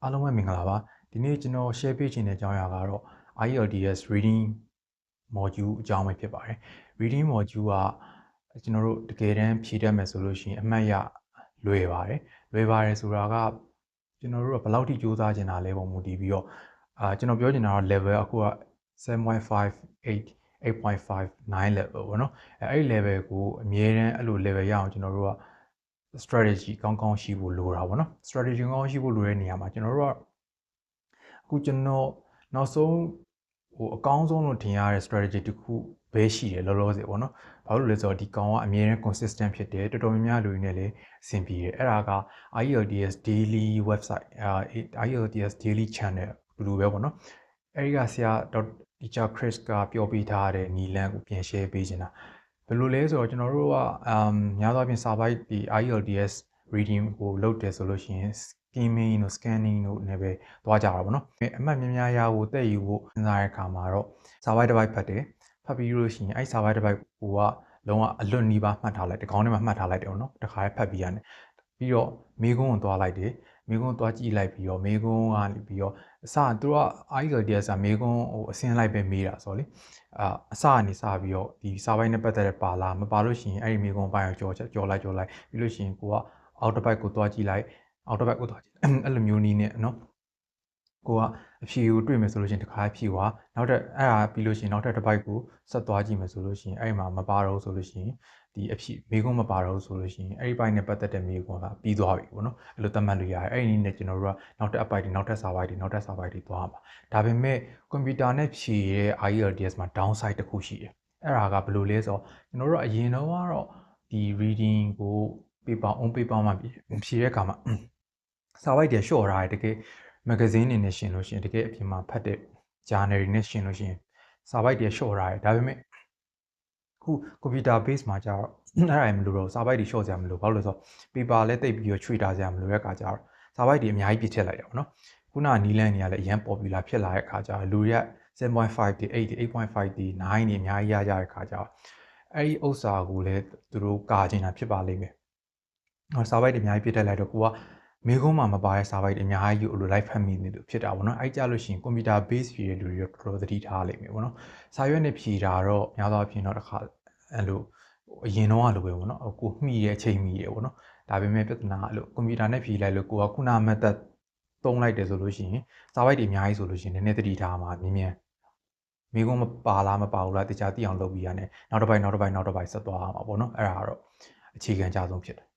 အားလုံးပဲမင်္ဂလာပါဒီနေ့ကျွန်တော် share ပေးချင်တဲ့အကြောင်းအရာကတော့ IELTS reading module အကြောင်းပဲဖြစ်ပါတယ် reading module ကကျွန်တော်တို့တကယ်တမ်းဖြည့်တတ်မယ်ဆိုလို့ရှိရင်အမှတ်ရလွယ်ပါတယ်ဆိုတာကကျွန်တော်တို့ကဘယ်လောက်ထိစူးစမ်းချင်တာလဲပုံမူတည်ပြီးတော့ကျွန်တော်ပြောချင်တာတော့ level အခုက 7.5 8.5 9 level ပေါ့နော်အဲ့ level ကိုအမြဲတမ်းအဲ့လို level ရအောင်ကျွန်တော်တို့ကstrategy ကောင်းကောင်းရှိဖို့လိုတာပေါ့နော် strategy ကောင်းကောင်းရှိဖို့လိုတဲ့နေရာမှာကျွန်တော်တို့ကအခုကျွန်တော်နောက်ဆုံးအကောင်းဆုံးလို့ထင်ရတဲ့ strategy တစ်ခုပဲရှိတယ်လောလောဆယ်ပေါ့နော်ဘာလို့လဲဆိုတော့ဒီကောင်ကအမြဲတမ်း consistent ဖြစ်တယ်တော်တော်များများလူတွေနဲ့လည်းအဆင်ပြေတယ်အဲ့ဒါက IELTS daily website IELTS daily channel လူပဲပေါ့နော်အဲ့ဒီကဆရာ teacher Chris ကပြောပြထားတဲ့နီလန်းကိုပြန် share ပေးချင်တာဘယ်လိုလဲဆိုတော့ကျွန်တော်တို့ကများသောအားဖြင့်စာပိုက်ဒီ IELTS reading ကိုလုပ်တယ်ဆိုလို့ရှိရင် skimming တို့ scanning တို့နဲ့ပဲသွားကြတာပေါ့နော်အမှတ်များများရဖို့တက်ယူဖို့စဉ်းစားတဲ့အခါမှာတော့စာပိုက်တစ်ပိုက်ဖတ်တယ်ဖတ်ပြီးလို့ရှိရင်အဲ့စာပိုက်တစ်ပိုက်ကိုကလုံးဝအလွတ်နီးပါးမှတ်ထားလိုက်တကောင်ထဲမှာမှတ်ထားလိုက်တယ်ပေါ့နော်တခါလေးဖတ်ပြီးရတယ်ပြီးတော့မေကုန်းကိုသွားလိုက်တယ်မေကုန်းသွားကြည့်လိုက်ပြီးတော့မေကုန်းကနေပြီးတော့အစသူက IELTS ကမေကုန်းအစင်းလိုက်ပဲမေးတာဆိုတော့လေအစကနေစပြီးတော့ဒီစာပိုက်နဲ့ပတ်သက်တဲ့ပါလားမပါလို့ရှိရင်အဲ့ဒီမေကုန်းပိုင်းကိုကြော်လိုက်ပြီးလို့ရှိရင်ကိုကအောက်တစ်ပိုက်ကိုသွားကြည့်လိုက်အောက်တစ်ပိုက်ကိုသွားကြည့်အဲ့လိုမျိုးနည်းနဲ့နော်ကိုကအဖြေကိုတွေ့မယ်ဆိုလို့ရှိရင်တစ်ခါဖြေသွားနောက်ထပ်အဲ့ဒါပြီးလို့ရှိရင်နောက်ထပ်တစ်ပိုက်ကိုဆက်သွားကြည့်မယ်ဆိုလို့ရှိရင်အဲ့မှာမပါတော့ဆိုလို့ရှိရင်ဒီအဖြေမေကုန်းမပါတော့ဆိုလို့ရှိရင်အဲ့ဒီပိုက်နဲ့ပတ်သက်တဲ့မေကုန်းကပြီးသွားပြီပေါ့နော်အဲ့လိုသတ်မှတ်လို့ရတယ်အဲ့ဒီနည်းနဲ့ကျွန်တော်တို့ကနောက်ထပ်အပိုက်တွေနောက်ထပ်စာပိုက်တွေသွားမှာဒါပေမဲ့ကွန်ပျူတာနဲ့ဖြည့်ရဲ့ IELTS မှာ downside တစ်ခုရှိတယ်အဲ့ဒါကဘယ်လိုလဲဆိုတော့ကျွန်တော်တို့အရင်တော့ကတော့ဒီ reading ကို paper on paper မှာဖြည့်တဲ့အခါမှာစာပိုက်တွေရှော့ထားတယ်တကယ် magazine တွေနဲ့ရှင်လို့ရှိရင်တကယ်အပြင်မှာဖတ်တဲ့ journal တွေနဲ့ရှင်လို့ရှိရင်စာပိုက်တွေရှော့ထားတယ်ဒါပေမဲ့ခု computer base မှာကျတော့အဲ့ဒါမလို့တော့စာပိုက်တွေရှော့စရာမလိုဘာလို့လဲဆိုတော့ paper လည်းတိတ်ပြီးတော့ချွေထားစရာမလိုတဲ့အခါကျတော့စာပိုက်တွေအများကြီးပြည့်ထည့်လိုက်ရပါတော့ခုနနီလန်းနေရလဲအရန် popular ဖြစ်လာတဲ့အခါကျတော့လူတွေက 7.5 တွေ8တွေ 8.5 တွေ9တွေအများကြီးရကြတဲ့အခါကျတော့အဲ့ဒီဥစ္စာကိုလည်းသူတို့ကာချင်တာဖြစ်ပါလိမ့်မယ်စာပိုက်တွေအများကြီးပြည့်ထည့်လိုက်တော့ကိုကမေကုန်းမှာမပါတဲ့စာပိုက်တွေအများကြီးကိုလို live ဖတ်မိနေလို့ဖြစ်တာပေါ့နော်အဲ့ကြလို့ရှိရင် computer base ဖြည့်တဲ့လူတွေတော့တော်တော်သတိထားလိမ့်မယ်ပေါ့နော်စာရွက်နဲ့ဖြည့်တာတော့များသောအားဖြင့်တော့တစ်ခါအဲ့လိုအရင်တော့လိုပဲပေါ့နော်ကိုမှီရဲ့အချိန်မှီရဲ့ပေါ့နော်ဒါပေမဲ့ပြဿနာအဲ့လိုကွန်ပျူတာနဲ့ဖြည့်လိုက်လို့ကိုကခုန method သုံးလိုက်တယ်ဆိုလို့ရှိရင်စာပိုက်တွေအများကြီးဆိုလို့ရှိရင်နည်းနည်းသတိထားမှာမြင်မြန်မိကုန်းမပါလားမပါဘူးလားတခြားသိအောင်လုပ်ပြီးရတယ်နောက်တစ်ပိုက်ဆက်သွားမှာပေါ့နော်အဲ့ဒါကတော့အခြေခံအကျဆုံးဖြစ်တယ်